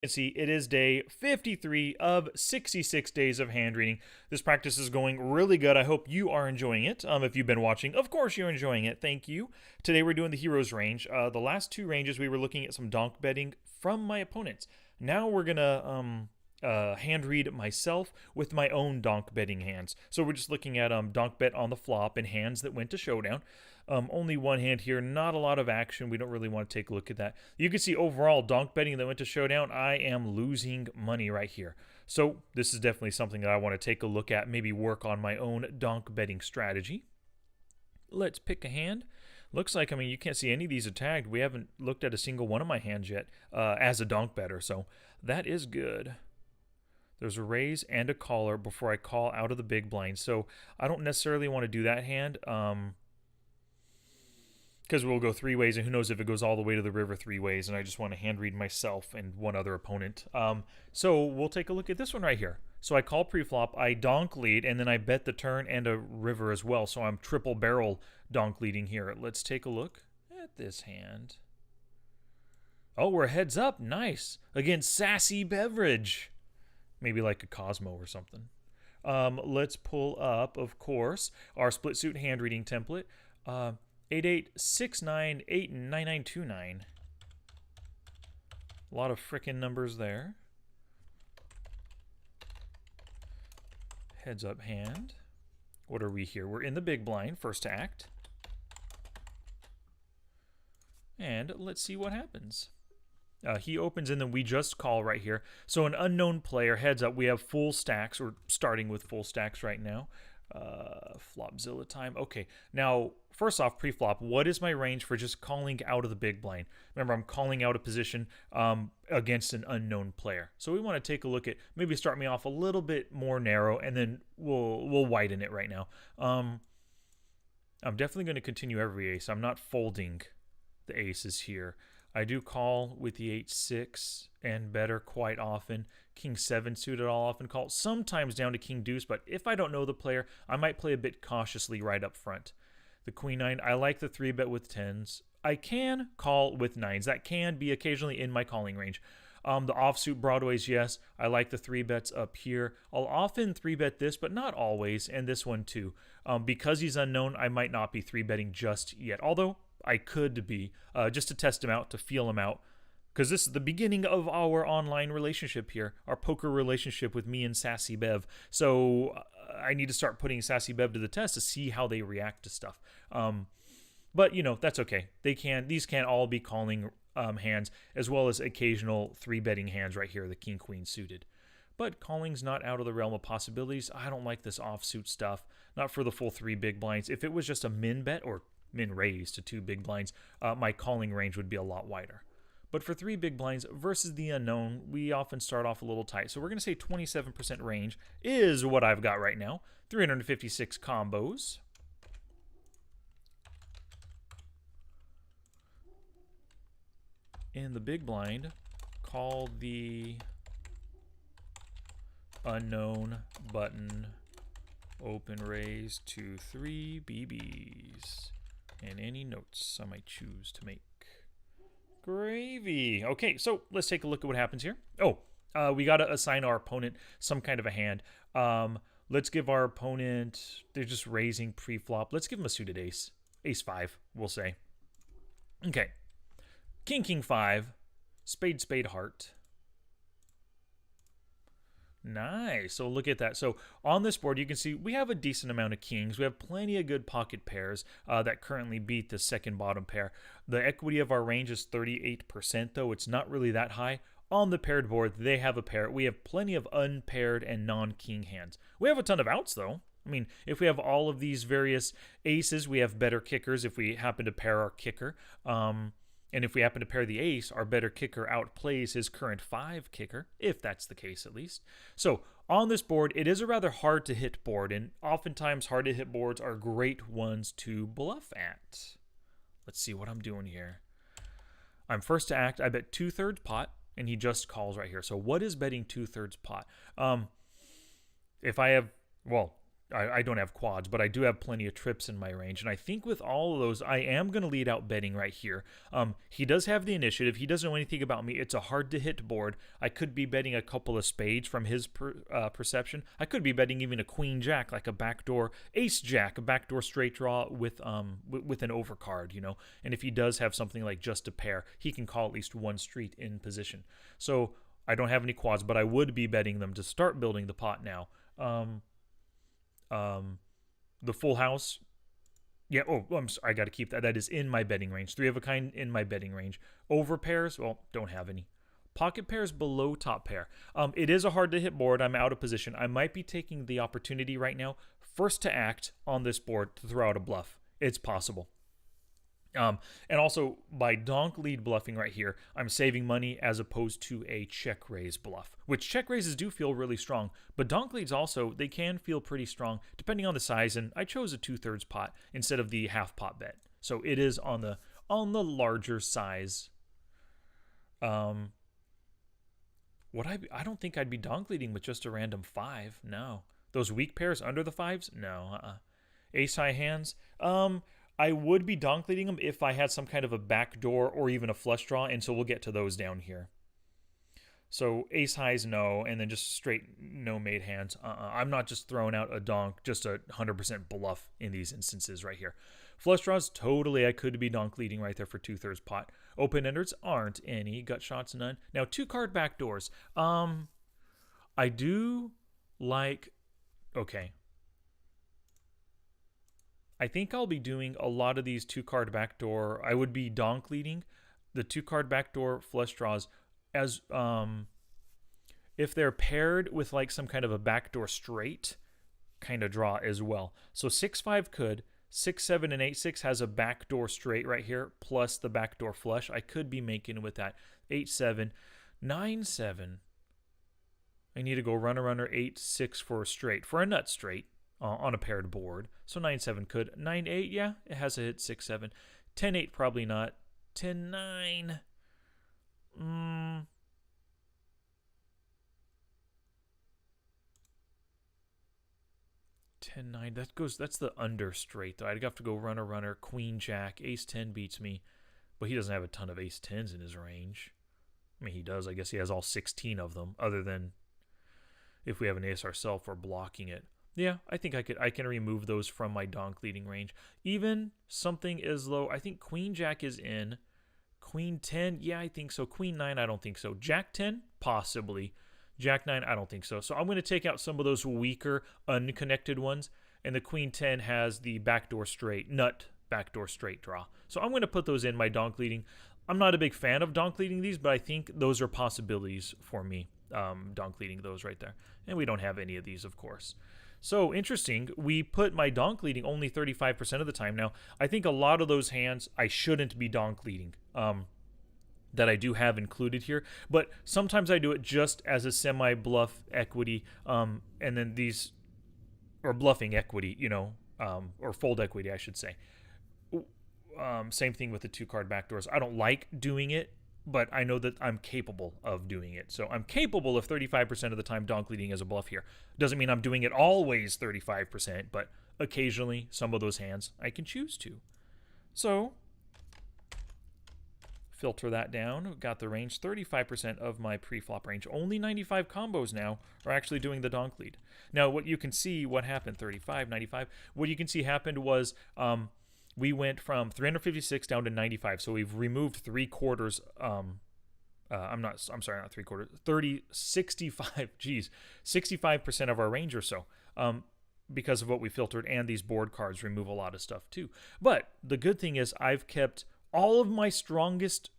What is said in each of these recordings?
can see it is day 53 of 66 days of hand reading. This practice is going really good. I hope you are enjoying it. If you've been watching, of course you're enjoying it. Thank you. Today we're doing the heroes range. The last two ranges we were looking at some donk betting from my opponents. Now we're gonna hand read myself with my own donk betting hands. So we're just looking at donk bet on the flop and hands that went to showdown. Only one hand here, not a lot of action. We don't really want to take a look at that. You can see overall donk betting that went to showdown, I am losing money right here. So this is definitely something that I want to take a look at, maybe work on my own donk betting strategy. Let's pick a hand. Looks like, I mean, you can't see any of these are tagged. We haven't looked at a single one of my hands yet as a donk better, so that is good. There's a raise and a caller before I call out of the big blind, so I don't necessarily want to do that hand. Because we'll go three ways, and who knows if it goes all the way to the river three ways, and I just want to hand read myself and one other opponent. So we'll take a look at this one right here. So I call pre-flop, I donk lead, and then I bet the turn and a river as well, so I'm triple barrel donk leading here. Let's take a look at this hand. Oh, we're heads up. Nice. Against Sassy Beverage. Maybe like a Cosmo or something. Let's pull up, of course, our split suit hand reading template. 8869899929. A lot of frickin' numbers there. Heads up hand. What are we here? We're in the big blind, first act. And let's see what happens. He opens and then we just call right here. So an unknown player, heads up, we have full stacks. We're starting with full stacks right now. Flopzilla time. Okay, now first off, pre-flop, what is my range for just calling out of the big blind? Remember, I'm calling out a position against an unknown player. So we want to take a look at, maybe start me off a little bit more narrow, and then we'll widen it right now. I'm definitely going to continue every ace. I'm not folding the aces here. I do call with the 8-6 and better quite often. King 7 suited I'll often call. Sometimes down to King Deuce, but if I don't know the player, I might play a bit cautiously right up front. The Queen 9, I like the 3-bet with 10s. I can call with 9s. That can be occasionally in my calling range. The offsuit broadways, yes. I like the 3-bets up here. I'll often 3-bet this, but not always, and this one too. Because he's unknown, I might not be 3-betting just yet. Although I could be, just to test him out, to feel him out. Because this is the beginning of our online relationship here, our poker relationship with me and Ssybev. So I need to start putting Ssybev to the test to see how they react to stuff. But, you know, that's okay. These can all be calling hands, as well as occasional 3-betting hands right here, the King Queen suited. But calling's not out of the realm of possibilities. I don't like this offsuit stuff, not for the full 3 big blinds. If it was just a min bet or min raise to 2 big blinds, my calling range would be a lot wider. But for 3 big blinds versus the unknown, we often start off a little tight. So we're going to say 27% range is what I've got right now. 356 combos. In the big blind, call the unknown button, open raise to 3 BBs. And any notes I might choose to make. Gravy. Okay, so let's take a look at what happens here. Oh, we got to assign our opponent some kind of a hand. Let's give our opponent, they're just raising pre-flop. Let's give them a suited ace. Ace 5, we'll say. Okay. King, King 5. Spade, Spade, Heart. Nice. So look at that. So on this board, you can see we have a decent amount of kings. We have plenty of good pocket pairs that currently beat the second bottom pair. The equity of our range is 38%, though. It's not really that high. On the paired board, they have a pair. We have plenty of unpaired and non-king hands. We have a ton of outs, though. I mean, if we have all of these various aces, we have better kickers if we happen to pair our kicker. And if we happen to pair the ace, our better kicker outplays his current 5 kicker, if that's the case at least. So on this board, it is a rather hard to hit board, and oftentimes hard to hit boards are great ones to bluff at. Let's see what I'm doing here. I'm first to act. I bet 2/3 pot, and he just calls right here. So what is betting 2/3 pot? If I have, well, I don't have quads, but I do have plenty of trips in my range. And I think with all of those, I am going to lead out betting right here. He does have the initiative. He doesn't know anything about me. It's a hard-to-hit board. I could be betting a couple of spades from his perception. I could be betting even a queen-jack, like a backdoor ace-jack, a backdoor straight draw with an overcard, you know. And if he does have something like just a pair, he can call at least one street in position. So I don't have any quads, but I would be betting them to start building the pot now. The full house, yeah. Oh, I got to keep that. That is in my betting range. Three of a kind in my betting range. Over pairs, well, don't have any. Pocket pairs below top pair. It is a hard to hit board. I'm out of position. I might be taking the opportunity right now, first to act on this board to throw out a bluff. It's possible. And also by donk lead bluffing right here, I'm saving money as opposed to a check raise bluff, which check raises do feel really strong, but donk leads also, they can feel pretty strong depending on the size, and I chose a 2/3 pot instead of the half pot bet. So it is on the larger size. I don't think I'd be donk leading with just a random 5. No. Those weak pairs under the 5s? No. Ace high hands? I would be donk leading them if I had some kind of a backdoor or even a flush draw, and so we'll get to those down here. So ace highs, no, and then just straight no made hands. I'm not just throwing out a donk, just a 100% bluff in these instances right here. Flush draws, totally, I could be donk leading right there for 2/3 pot. Open-enders aren't any. Gut shots, none. Now, 2-card backdoors. I do like, okay. I think I'll be doing a lot of these 2-card backdoor. I would be donk leading the 2-card backdoor flush draws as if they're paired with like some kind of a backdoor straight kind of draw as well. So 6-5 could, 6-7 and 8-6 has a backdoor straight right here plus the backdoor flush. I could be making with that 8-7, 9-7. I need to go runner 8-6 for a straight, for a nut straight. On a paired board. So 9-7 could. 9-8, yeah, it has a hit 6-7. 10-8, probably not. 10-9. 10-9. That's the under straight, though. I'd have to go runner, queen jack. Ace-10 beats me. But he doesn't have a ton of ace-10s in his range. I mean, he does. I guess he has all 16 of them, other than if we have an ace ourselves, we're blocking it. Yeah, I think I can remove those from my donk leading range. Even something as low, I think queen jack is in. Queen 10, yeah, I think so. Queen 9, I don't think so. Jack 10, possibly. Jack 9, I don't think so. So I'm going to take out some of those weaker, unconnected ones. And the queen 10 has the backdoor straight, nut backdoor straight draw. So I'm going to put those in my donk leading. I'm not a big fan of donk leading these, but I think those are possibilities for me. Donk leading those right there. And we don't have any of these, of course. So interesting, we put my donk leading only 35% of the time. Now, I think a lot of those hands I shouldn't be donk leading that I do have included here. But sometimes I do it just as a semi-bluff equity and then these, or bluffing equity, you know, or fold equity, I should say. Same thing with the 2-card backdoors. I don't like doing it, but I know that I'm capable of doing it. So I'm capable of 35% of the time donk leading as a bluff here. Doesn't mean I'm doing it always 35%, but occasionally some of those hands I can choose to. So filter that down. Got the range, 35% of my pre-flop range. Only 95 combos now are actually doing the donk lead. Now what you can see, what happened, 35, 95, what you can see happened was we went from 356 down to 95, so we've removed 3/4. I'm sorry, not 3/4. 65. Geez, 65% of our range or so, because of what we filtered, and these board cards remove a lot of stuff too. But the good thing is I've kept all of my strongest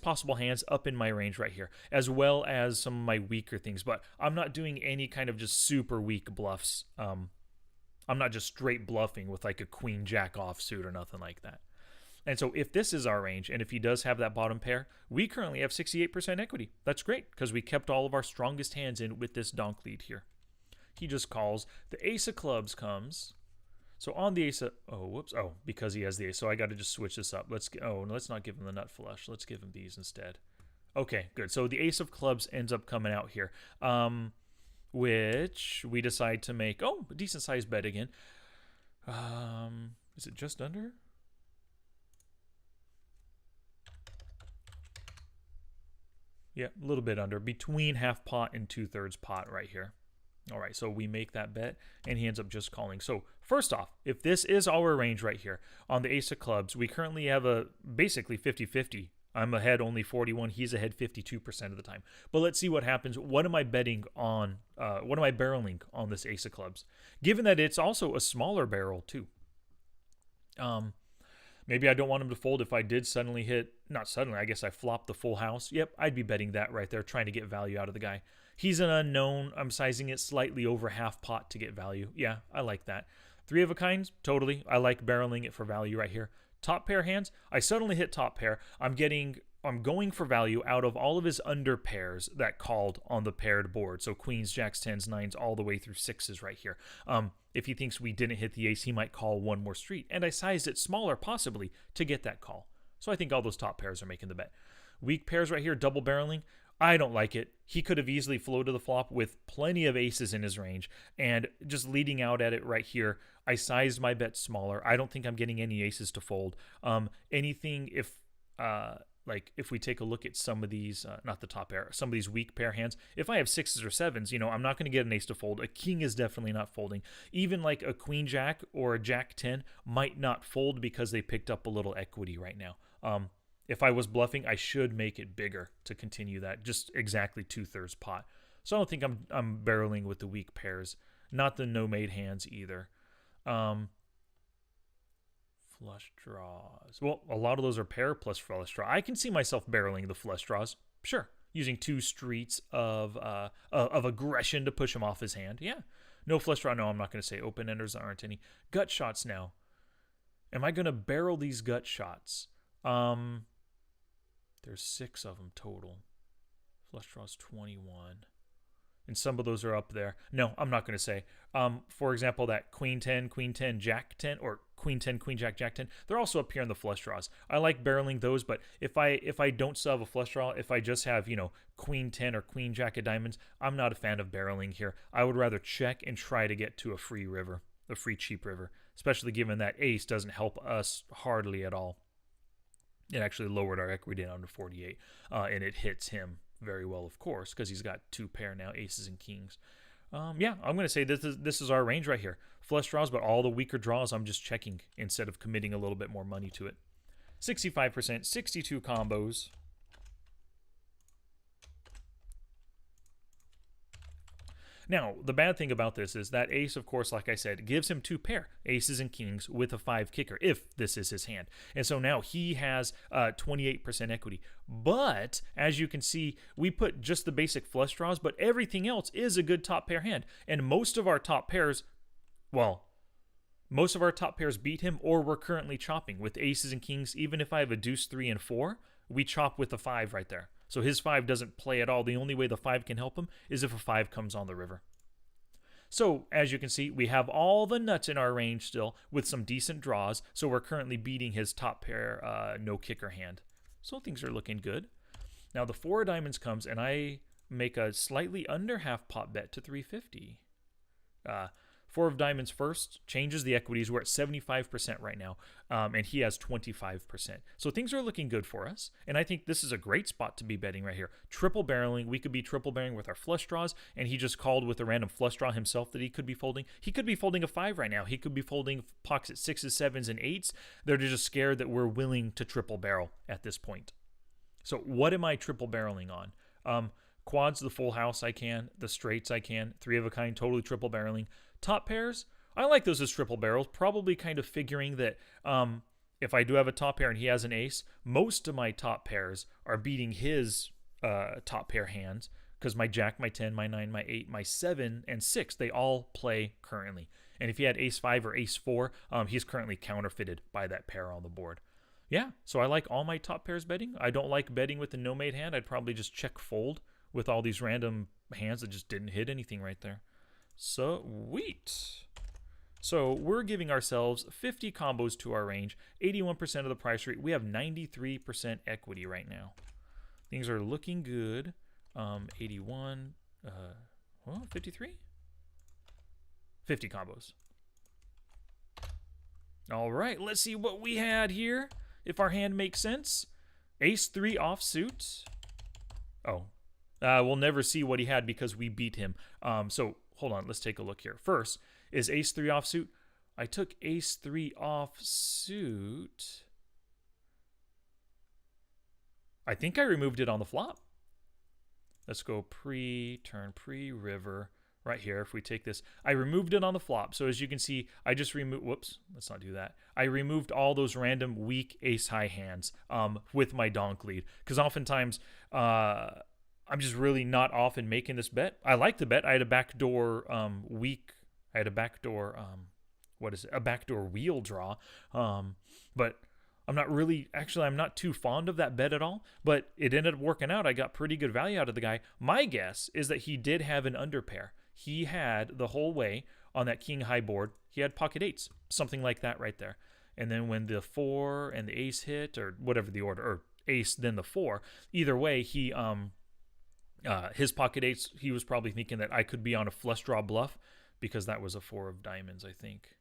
possible hands up in my range right here, as well as some of my weaker things. But I'm not doing any kind of just super weak bluffs. I'm not just straight bluffing with like a queen jack offsuit or nothing like that. And so if this is our range, and if he does have that bottom pair, we currently have 68% equity. That's great, because we kept all of our strongest hands in with this donk lead here. He just calls. The ace of clubs comes. So on the ace of, because he has the ace. So I got to just switch this up. Let's not give him the nut flush. Let's give him these instead. Okay, good. So the ace of clubs ends up coming out here. which we decide to make, oh, a decent sized bet again. Is it just under? Yeah, a little bit under, between half pot and 2/3 pot right here. All right, so we make that bet, and he ends up just calling. So first off, if this is our range right here, on the ace of clubs, we currently have a basically 50-50. I'm ahead only 41. He's ahead 52% of the time. But let's see what happens. What am I betting on? What am I barreling on this ace of clubs? Given that it's also a smaller barrel too. Maybe I don't want him to fold if I did suddenly hit, not suddenly, I guess I flopped the full house. Yep, I'd be betting that right there, trying to get value out of the guy. He's an unknown. I'm sizing it slightly over half pot to get value. Yeah, I like that. Three of a kinds, totally. I like barreling it for value right here. Top pair hands, I suddenly hit top pair. I'm going for value out of all of his under pairs that called on the paired board. So queens, jacks, tens, nines, all the way through sixes right here. If he thinks we didn't hit the ace, he might call one more street. And I sized it smaller possibly to get that call. So I think all those top pairs are making the bet. Weak pairs right here, double barreling. I don't like it. He could have easily floated the flop with plenty of aces in his range. And just leading out at it right here, I sized my bet smaller. I don't think I'm getting any aces to fold. Anything if if we take a look at some of these, not the top pair, some of these weak pair hands, if I have sixes or sevens, I'm not going to get an ace to fold. A king is definitely not folding. Even like a queen jack or a jack 10 might not fold because they picked up a little equity right now. If I was bluffing, I should make it bigger to continue that, just exactly 2/3 pot. So I don't think I'm barreling with the weak pairs, not the no-made hands either. Flush draws. Well, a lot of those are pair plus flush draw. I can see myself barreling the flush draws. Sure. Using two streets of aggression to push him off his hand. Yeah. No flush draw. No, I'm not going to say open enders. There aren't any. Gut shots now. Am I going to barrel these gut shots? There's 6 of them total. Flush draws 21. And some of those are up there. No, I'm not going to say. For example, that queen 10, jack 10, or queen 10, queen jack, jack 10, they're also up here in the flush draws. I like barreling those, but if I don't still have a flush draw, if I just have, queen 10 or queen jack of diamonds, I'm not a fan of barreling here. I would rather check and try to get to a free river, a free cheap river, especially given that ace doesn't help us hardly at all. It actually lowered our equity down to 48, and it hits him very well, of course, because he's got 2 pair now, aces and kings. Yeah, I'm going to say this is our range right here. Flush draws, but all the weaker draws I'm just checking instead of committing a little bit more money to it. 65%, 62 combos. Now, the bad thing about this is that ace, of course, like I said, gives him 2 pair, aces and kings, with a 5 kicker, if this is his hand. And so now he has 28% equity. But, as you can see, we put just the basic flush draws, but everything else is a good top pair hand. And most of our top pairs, beat him, or we're currently chopping with aces and kings. Even if I have a deuce, 3, and 4, we chop with a 5 right there. So his 5 doesn't play at all. The only way the 5 can help him is if a 5 comes on the river. So, as you can see, we have all the nuts in our range still with some decent draws. So we're currently beating his top pair no kicker hand. So things are looking good. Now the 4 of diamonds comes, and I make a slightly under half pot bet to 350. 4 of diamonds first changes the equities. We're at 75% right now, and he has 25%. So things are looking good for us, and I think this is a great spot to be betting right here. Triple barreling. We could be triple barreling with our flush draws, and he just called with a random flush draw himself that he could be folding. He could be folding a 5 right now. He could be folding pocket 6s, 7s, and 8s. They're just scared that we're willing to triple barrel at this point. So what am I triple barreling on? Quads, the full house I can. The straights I can. 3 of a kind, totally triple barreling. Top pairs, I like those as triple barrels, probably kind of figuring that if I do have a top pair and he has an ace, most of my top pairs are beating his top pair hands, because my jack, my 10, my 9, my 8, my 7, and 6, they all play currently. And if he had ace 5 or ace 4, he's currently counterfeited by that pair on the board. Yeah, so I like all my top pairs betting. I don't like betting with the no-made hand. I'd probably just check fold with all these random hands that just didn't hit anything right there. Sweet. So we're giving ourselves 50 combos to our range, 81% of the price rate. We have 93% equity right now. Things are looking good. 81. Well, 53? 50 combos. All right, let's see what we had here. If our hand makes sense. Ace 3 offsuit. Oh. We'll never see what he had because we beat him. So, hold on. Let's take a look here. First, is Ace 3 offsuit. I took Ace 3 offsuit. I think I removed it on the flop. Let's go pre-turn, pre-river. Right here, if we take this, I removed it on the flop. So as you can see, I just removed, whoops, let's not do that. I removed all those random weak ace-high hands with my donk lead. Because oftentimes, I'm just really not often making this bet. I like the bet. I had a backdoor I had a backdoor, a backdoor wheel draw. But I'm not really, actually, I'm not too fond of that bet at all, but it ended up working out. I got pretty good value out of the guy. My guess is that he did have an underpair. He had the whole way on that king high board, he had pocket eights, something like that right there. And then when the 4 and the ace hit, or whatever the order, or ace, then the 4, either way, he, his pocket eights, he was probably thinking that I could be on a flush draw bluff because that was a 4 of diamonds, I think.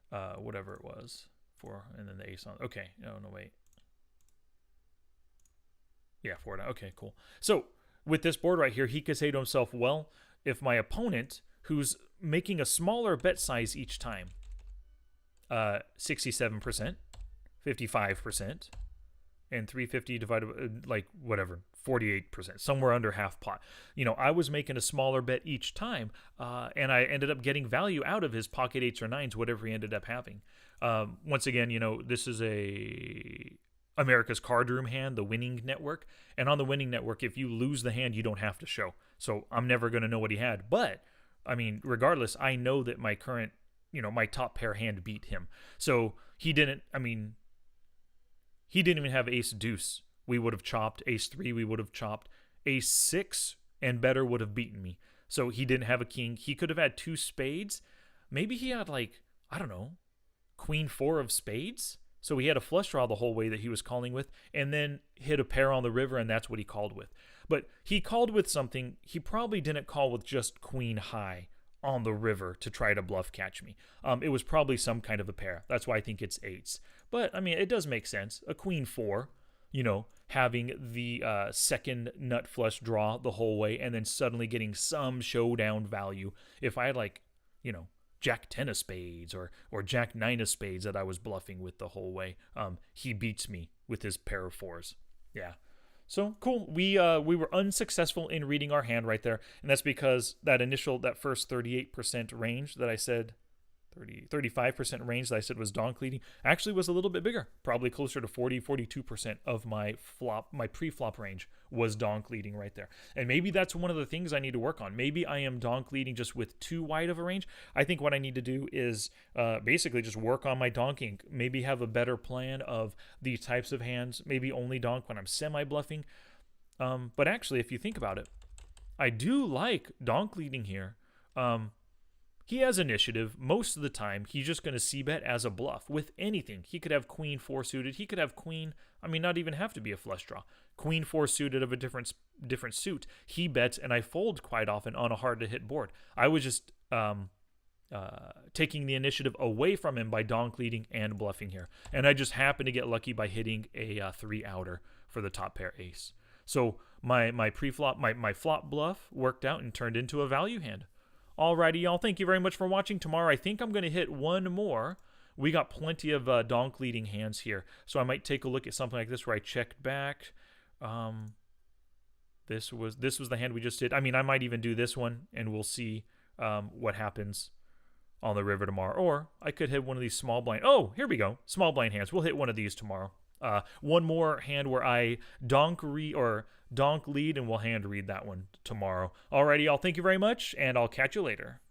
Whatever it was. 4, and then the ace on. Okay, no, wait. Yeah, 4 down. Okay, cool. So with this board right here, he could say to himself, well, if my opponent, who's making a smaller bet size each time, 67%, 55%, and 350 divided by, 48%, somewhere under half pot. You know, I was making a smaller bet each time, and I ended up getting value out of his pocket 8s or 9s, whatever he ended up having. Once again, you know, this is America's Card Room hand, the winning network. And on the winning network, if you lose the hand, you don't have to show. So I'm never going to know what he had. But, I mean, regardless, I know that my current, my top pair hand beat him. So he didn't even have ace deuce. We would have chopped ace 3. We would have chopped ace 6 and better would have beaten me. So he didn't have a king. He could have had 2 spades. Maybe he had queen 4 of spades. So he had a flush draw the whole way that he was calling with, and then hit a pair on the river, and that's what he called with. But he called with something. He probably didn't call with just queen high on the river to try to bluff catch me. It was probably some kind of a pair. That's why I think it's 8s. But, I mean, it does make sense. A queen 4, having the second nut flush draw the whole way, and then suddenly getting some showdown value. If I had, Jack 10 of spades or Jack 9 of spades that I was bluffing with the whole way, he beats me with his pair of 4s. Yeah. So cool. We were unsuccessful in reading our hand right there, and that's because that first 38% range that I said, 35% range that I said was donk leading actually was a little bit bigger, probably closer to 42% of my pre-flop range was donk leading right there. And maybe that's one of the things I need to work on. Maybe I am donk leading just with too wide of a range. I think what I need to do is basically just work on my donking, maybe have a better plan of these types of hands, maybe only donk when I'm semi-bluffing. But actually, if you think about it, I do like donk leading here. He has initiative. Most of the time, he's just going to c-bet as a bluff with anything. He could have queen 4 suited. He could have queen, not even have to be a flush draw. Queen 4 suited of a different suit. He bets, and I fold quite often on a hard-to-hit board. I was just taking the initiative away from him by donk leading and bluffing here. And I just happened to get lucky by hitting a 3-outer for the top pair ace. So my pre-flop, my flop bluff worked out and turned into a value hand. Alrighty, y'all. Thank you very much for watching. Tomorrow, I think I'm going to hit one more. We got plenty of donk leading hands here. So I might take a look at something like this where I checked back. This was the hand we just did. I might even do this one, and we'll see what happens on the river tomorrow. Or I could hit one of these small blind. Oh, here we go. Small blind hands. We'll hit one of these tomorrow. One more hand where I donk lead, and we'll hand read that one tomorrow. Alrighty, y'all. Thank you very much, and I'll catch you later.